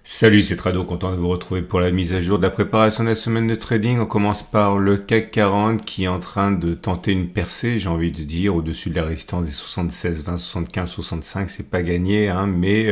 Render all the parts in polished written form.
Salut, c'est Trado, content de vous retrouver pour la mise à jour de la préparation de la semaine de trading. On commence par le CAC 40 qui est en train de tenter une percée, j'ai envie de dire, au-dessus de la résistance des 76, 20, 75, 65. C'est pas gagné, hein, mais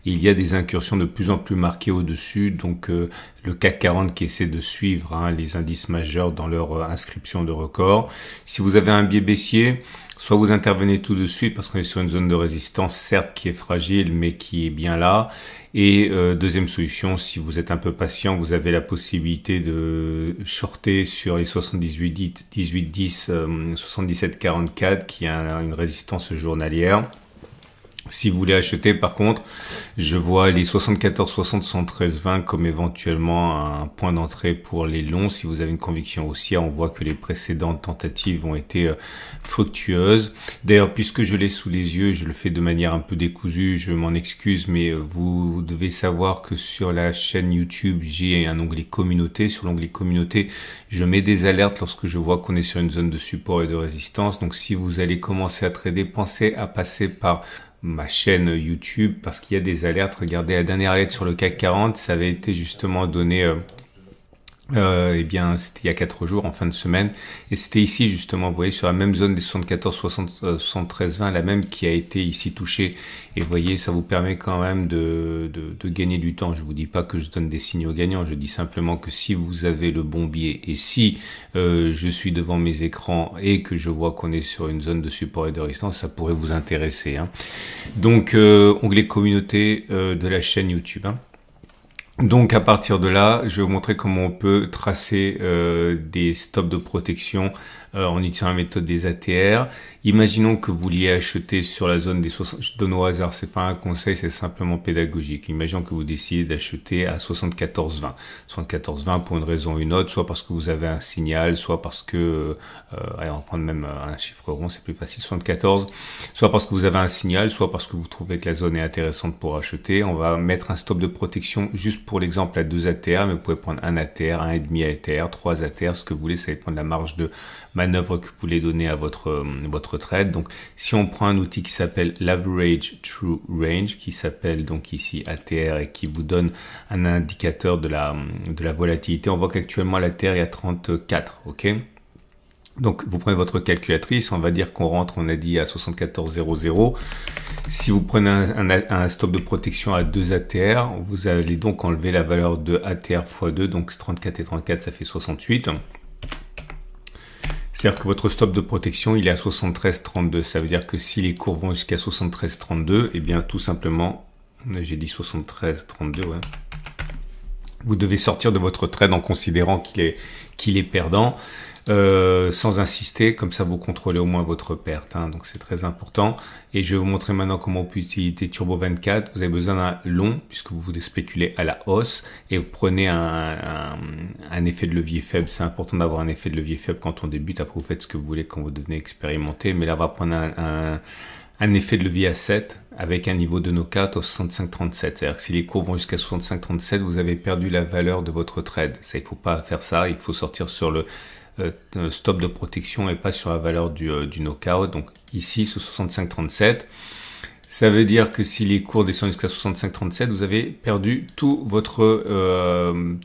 il y a des incursions de plus en plus marquées au-dessus. Donc le CAC 40 qui essaie de suivre les indices majeurs dans leur inscription de record. Si vous avez un biais baissier, soit vous intervenez tout de suite parce qu'on est sur une zone de résistance, certes qui est fragile, mais qui est bien là. Et deuxième solution, si vous êtes un peu patient, vous avez la possibilité de shorter sur les 78, 18, 10, 77, 44 qui a une résistance journalière. Si vous voulez acheter, par contre, je vois les 74, 60, 113, 20 comme éventuellement un point d'entrée pour les longs. Si vous avez une conviction haussière, on voit que les précédentes tentatives ont été fructueuses. D'ailleurs, puisque je l'ai sous les yeux, je le fais de manière un peu décousue, je m'en excuse, mais vous devez savoir que sur la chaîne YouTube, j'ai un onglet communauté. Sur l'onglet communauté, je mets des alertes lorsque je vois qu'on est sur une zone de support et de résistance. Donc, si vous allez commencer à trader, pensez à passer par ma chaîne YouTube parce qu'il y a des alertes. Regardez la dernière alerte sur le CAC 40, ça avait été justement donné eh bien, c'était il y a 4 jours, en fin de semaine. Et c'était ici, justement, vous voyez, sur la même zone des 74, 60, 73, 20, la même qui a été ici touchée. Et vous voyez, ça vous permet quand même de gagner du temps. Je vous dis pas que je donne des signaux gagnants. Je dis simplement que si vous avez le bon biais et si je suis devant mes écrans et que je vois qu'on est sur une zone de support et de résistance, ça pourrait vous intéresser, hein. Donc, onglet communauté de la chaîne YouTube, hein. Donc à partir de là, je vais vous montrer comment on peut tracer des stops de protection en utilisant la méthode des ATR. Imaginons que vous vouliez acheter sur la zone des 60, je donne au hasard, c'est pas un conseil, c'est simplement pédagogique. Imaginons que vous décidez d'acheter à 74,20. 74,20 pour une raison ou une autre, soit parce que vous avez un signal, soit parce que, allez, on va prendre même un chiffre rond, c'est plus facile, 74, soit parce que vous avez un signal, soit parce que vous trouvez que la zone est intéressante pour acheter. On va mettre un stop de protection juste pour l'exemple à 2 ATR, mais vous pouvez prendre un ATR, 1,5 ATR, 3 ATR, ce que vous voulez, ça dépend de la marge de manœuvre que vous voulez donner à votre trade. Donc, si on prend un outil qui s'appelle l'Average True Range, qui s'appelle donc ici ATR et qui vous donne un indicateur de la volatilité, on voit qu'actuellement l'ATR est à 34, ok? Donc, vous prenez votre calculatrice, on va dire qu'on rentre, on a dit à 74,00. Si vous prenez un stop de protection à 2 ATR, vous allez donc enlever la valeur de ATR x 2, donc 34 et 34, ça fait 68. C'est-à-dire que votre stop de protection, il est à 73,32. Ça veut dire que si les cours vont jusqu'à 73,32, eh bien, tout simplement, j'ai dit 73,32, ouais. Vous devez sortir de votre trade en considérant qu'il est perdant, sans insister, comme ça vous contrôlez au moins votre perte, hein, donc c'est très important. Et je vais vous montrer maintenant comment on peut utiliser Turbo 24. Vous avez besoin d'un long puisque vous voulez spéculer à la hausse et vous prenez un effet de levier faible. C'est important d'avoir un effet de levier faible quand on débute. Après vous faites ce que vous voulez quand vous devenez expérimenté, mais là on va prendre un effet de levier à 7 avec un niveau de knockout au 65,37. C'est-à-dire que si les cours vont jusqu'à 65,37, vous avez perdu la valeur de votre trade. Ça, il faut pas faire ça. Il faut sortir sur le stop de protection et pas sur la valeur du knockout. Donc ici, ce 65,37, ça veut dire que si les cours descendent jusqu'à 65,37, vous avez perdu tout votre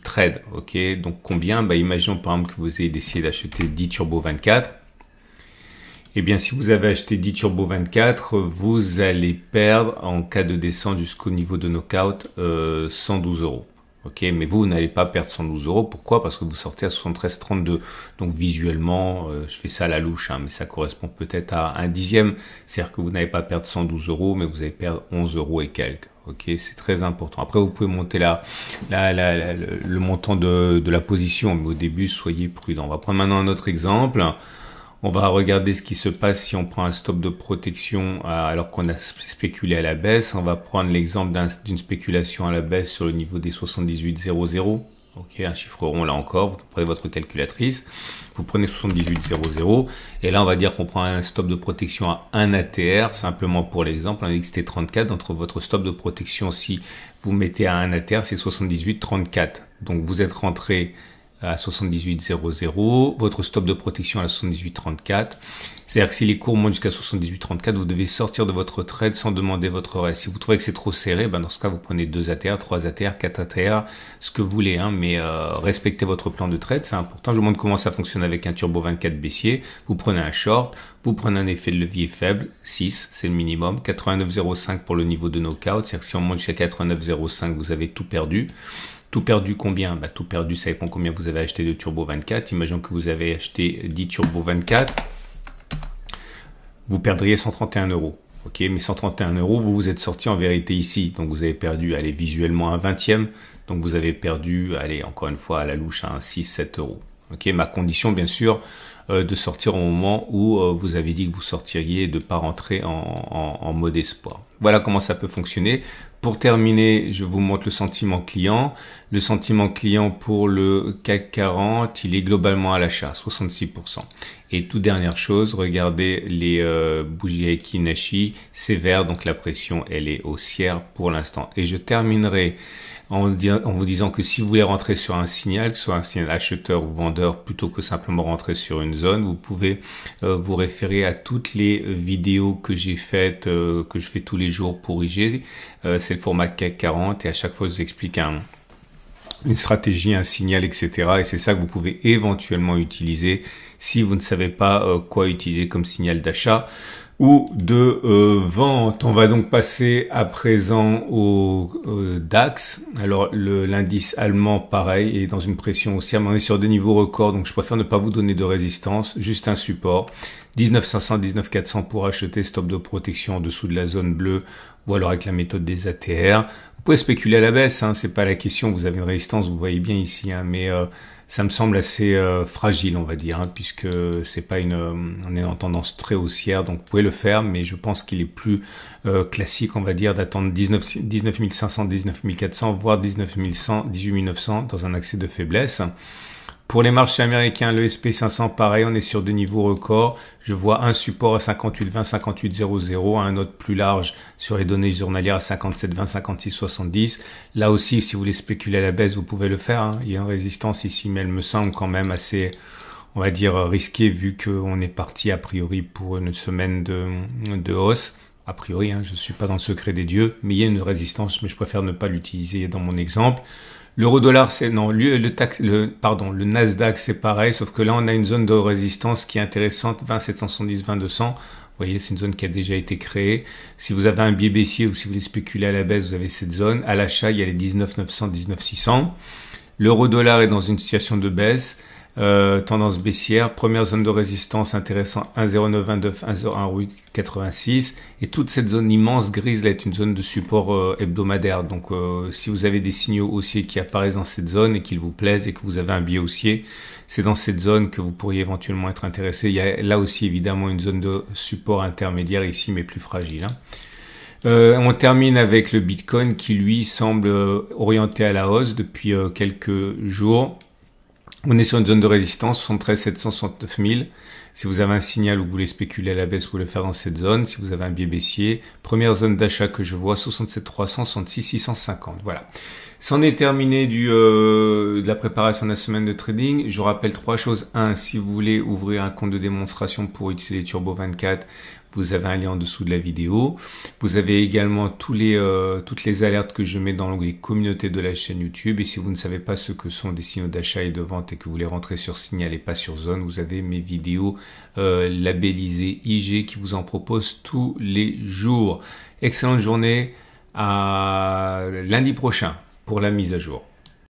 trade. Ok, donc combien? Bah, imaginons par exemple que vous ayez décidé d'acheter 10 Turbo 24. Eh bien, si vous avez acheté 10 Turbo 24, vous allez perdre en cas de descente jusqu'au niveau de knockout 112 euros. Ok, mais vous n'allez pas perdre 112 euros. Pourquoi? Parce que vous sortez à 73,32. Donc visuellement, je fais ça à la louche, hein, mais ça correspond peut-être à un dixième. C'est-à-dire que vous n'allez pas perdre 112 euros, mais vous allez perdre 11 euros et quelques. Ok, c'est très important. Après, vous pouvez monter le montant de la position, mais au début, soyez prudent. On va prendre maintenant un autre exemple. On va regarder ce qui se passe si on prend un stop de protection alors qu'on a spéculé à la baisse. On va prendre l'exemple d'une spéculation à la baisse sur le niveau des 78,00. Ok, un chiffre rond là encore. Vous prenez votre calculatrice, vous prenez 78,00 et là on va dire qu'on prend un stop de protection à 1 ATR. Simplement pour l'exemple, on a dit que c'était 34. Entre votre stop de protection, si vous mettez à 1 ATR, c'est 78,34. Donc vous êtes rentré à 78,00, votre stop de protection à 78,34. C'est-à-dire que si les cours montent jusqu'à 78,34, vous devez sortir de votre trade sans demander votre reste. Si vous trouvez que c'est trop serré, ben dans ce cas, vous prenez 2 ATR, 3 ATR, 4 ATR, ce que vous voulez, hein, mais respectez votre plan de trade, c'est important. Je vous montre comment ça fonctionne avec un turbo 24 baissier. Vous prenez un short, vous prenez un effet de levier faible, 6, c'est le minimum, 89,05 pour le niveau de knockout, c'est-à-dire que si on monte jusqu'à 89,05, vous avez tout perdu. Tout perdu combien? Bah, tout perdu, ça dépend combien vous avez acheté de turbo 24. Imaginons que vous avez acheté 10 turbo 24. Vous perdriez 131 euros. Ok, mais 131 euros, vous vous êtes sorti en vérité ici. Donc vous avez perdu, allez, visuellement un 20e. Donc vous avez perdu, allez, encore une fois à la louche, un 6-7 euros. Ok, ma condition, bien sûr, de sortir au moment où vous avez dit que vous sortiriez et de ne pas rentrer en mode espoir. Voilà comment ça peut fonctionner. Pour terminer, je vous montre le sentiment client. Le sentiment client pour le CAC 40, il est globalement à l'achat, 66%. Et toute dernière chose, regardez les bougies Aiki Nashi, c'est vert, donc la pression, elle est haussière pour l'instant. Et je terminerai en vous disant que si vous voulez rentrer sur un signal, que ce soit un signal acheteur ou vendeur, plutôt que simplement rentrer sur une zone, vous pouvez vous référer à toutes les vidéos que j'ai faites, que je fais tous les jours pour IG. C'est le format CAC 40 et à chaque fois je vous explique une stratégie, un signal, etc. Et c'est ça que vous pouvez éventuellement utiliser si vous ne savez pas quoi utiliser comme signal d'achat ou de vente. On va donc passer à présent au DAX. Alors l'indice allemand, pareil, est dans une pression haussière, mais on est sur des niveaux records, donc je préfère ne pas vous donner de résistance, juste un support. 19 500, 19 400 pour acheter, stop de protection en dessous de la zone bleue, ou alors avec la méthode des ATR. Vous pouvez spéculer à la baisse, hein, c'est pas la question, vous avez une résistance, vous voyez bien ici, hein, mais ça me semble assez fragile, on va dire, hein, puisque c'est pas on est en tendance très haussière, donc vous pouvez le faire, mais je pense qu'il est plus classique, on va dire, d'attendre 19 500, 19 400, voire 19 100, 18 900 dans un accès de faiblesse. Pour les marchés américains, le SP500, pareil, on est sur des niveaux records. Je vois un support à 58,20, 58,00, un autre plus large sur les données journalières à 57,20, 56,70. Là aussi, si vous voulez spéculer à la baisse, vous pouvez le faire, hein. Il y a une résistance ici, mais elle me semble quand même assez, on va dire, risquée vu qu'on est parti a priori pour une semaine de hausse. A priori, hein, je ne suis pas dans le secret des dieux, mais il y a une résistance, mais je préfère ne pas l'utiliser dans mon exemple. L'euro-dollar, c'est non, le Nasdaq, c'est pareil, sauf que là, on a une zone de résistance qui est intéressante, 20 770, 20 200. Vous voyez, c'est une zone qui a déjà été créée. Si vous avez un biais baissier ou si vous voulez spéculer à la baisse, vous avez cette zone. À l'achat, il y a les 19 900, 19 600. L'euro-dollar est dans une situation de baisse. Tendance baissière, première zone de résistance intéressant 1,0929, 1,0186 et toute cette zone immense grise là est une zone de support hebdomadaire. Donc si vous avez des signaux haussiers qui apparaissent dans cette zone et qu'ils vous plaisent et que vous avez un biais haussier, c'est dans cette zone que vous pourriez éventuellement être intéressé. Il y a là aussi évidemment une zone de support intermédiaire ici mais plus fragile, hein. On termine avec le Bitcoin qui lui semble orienté à la hausse depuis quelques jours. On est sur une zone de résistance, 73 769 000. Si vous avez un signal où vous voulez spéculer à la baisse, vous pouvez le faire dans cette zone. Si vous avez un biais baissier, première zone d'achat que je vois, 67 300, 66 650. Voilà. C'en est terminé de la préparation de la semaine de trading. Je vous rappelle 3 choses. 1, si vous voulez ouvrir un compte de démonstration pour utiliser les Turbo 24, vous avez un lien en dessous de la vidéo. Vous avez également toutes les alertes que je mets dans l'onglet communauté de la chaîne YouTube. Et si vous ne savez pas ce que sont des signaux d'achat et de vente et que vous voulez rentrer sur signal et pas sur zone, vous avez mes vidéos labellisées IG qui vous en proposent tous les jours. Excellente journée, à lundi prochain pour la mise à jour.